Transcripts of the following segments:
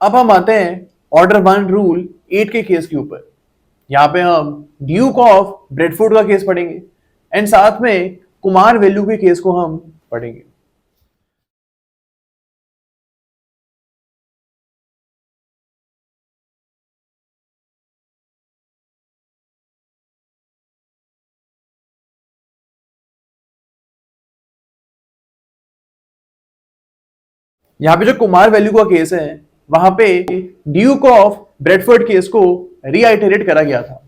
अब हम आते हैं ऑर्डर 1 रूल 8 के केस के ऊपर। यहाँ पे हम ड्यूक ऑफ ब्रेडफोर्ड का केस पढ़ेंगे एंड साथ में कुमार वैल्यू के केस को हम पढ़ेंगे। यहाँ पे जो कुमार वैल्यू का केस है वहां पे ड्यूक ऑफ ब्रेडफोर्ड केस को रीआइटरेट करा गया था,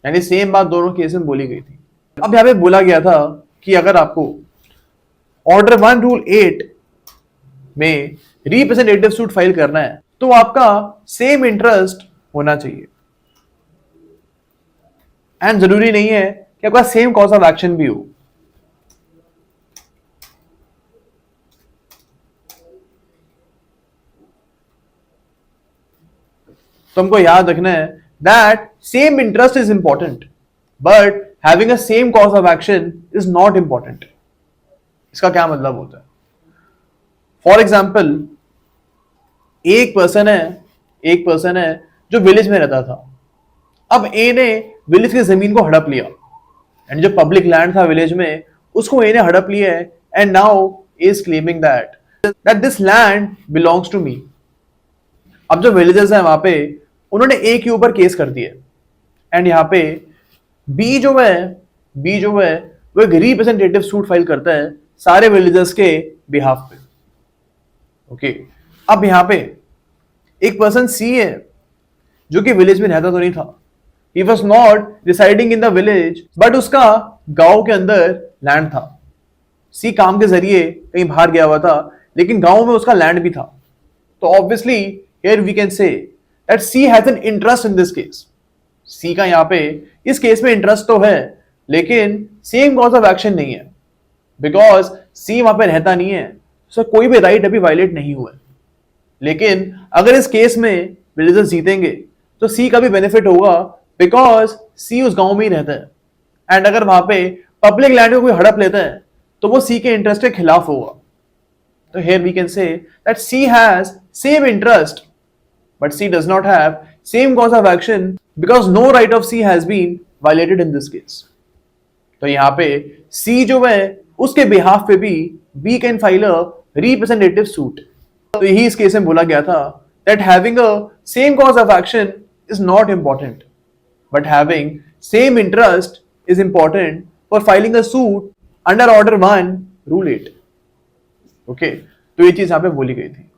यानी सेम बात दोनों केस में बोली गई थी। अब यहाँ पे बोला गया था कि अगर आपको ऑर्डर 1 रूल 8 में रिप्रेजेंटेटिव सूट फाइल करना है तो आपका सेम इंटरेस्ट होना चाहिए एंड जरूरी नहीं है कि आपका सेम कॉज ऑफ एक्शन भी हो। तो हमको याद रखना है that same interest is important but having a same cause of action is not important. इसका क्या मतलब होता है? फॉर एग्जाम्पल एक पर्सन है जो विलेज में रहता था। अब ए ने विलेज की जमीन को हड़प लिया एंड जो पब्लिक लैंड था विलेज में उसको ए ने हड़प लिया है and now is claiming that this land belongs to me. अब जो विलेजर्स हैं वहां पे उन्होंने ए के ऊपर केस कर दिया एंड यहाँ पे बी जो है वो एक रिप्रेजेंटेटिव सूट फाइल करता है सारे विलेजर्स के बिहाफ पे। ओके, अब यहाँ पे एक पर्सन सी है जो कि विलेज में रहता तो नहीं था। He was not residing in the village but उसका गांव के अंदर लैंड था। सी काम के जरिए कहीं बाहर गया हुआ था लेकिन गांव में उसका लैंड भी था। तो obviously here we can say that C has an interest in this case. C का यहाँ पे इस केस में इंटरेस्ट तो है लेकिन सेम कॉज ऑफ एक्शन नहीं है बिकॉज सी वहां पे रहता नहीं है, सो कोई भी राइट अभी वायलेट नहीं हुआ है। लेकिन अगर इस केस में विलेजर्स जीतेंगे तो सी का भी बेनिफिट होगा बिकॉज सी उस गांव में ही रहता है एंड अगर वहां पे पब्लिक लैंड को कोई हड़प लेता है तो वो सी के इंटरेस्ट के खिलाफ होगा। तो here we can say that C has same interest but C does not have same cause of action because no right of C has been violated in this case. तो यहाँ पे C जो है उसके बिहाफ पे भी B can file a representative suit। तो यही इस केस में बोला गया था that having a same cause of action is not important but having same interest is important for filing a suit under order 1 rule 8। Okay, तो ये चीज यहाँ पे बोली गई थी।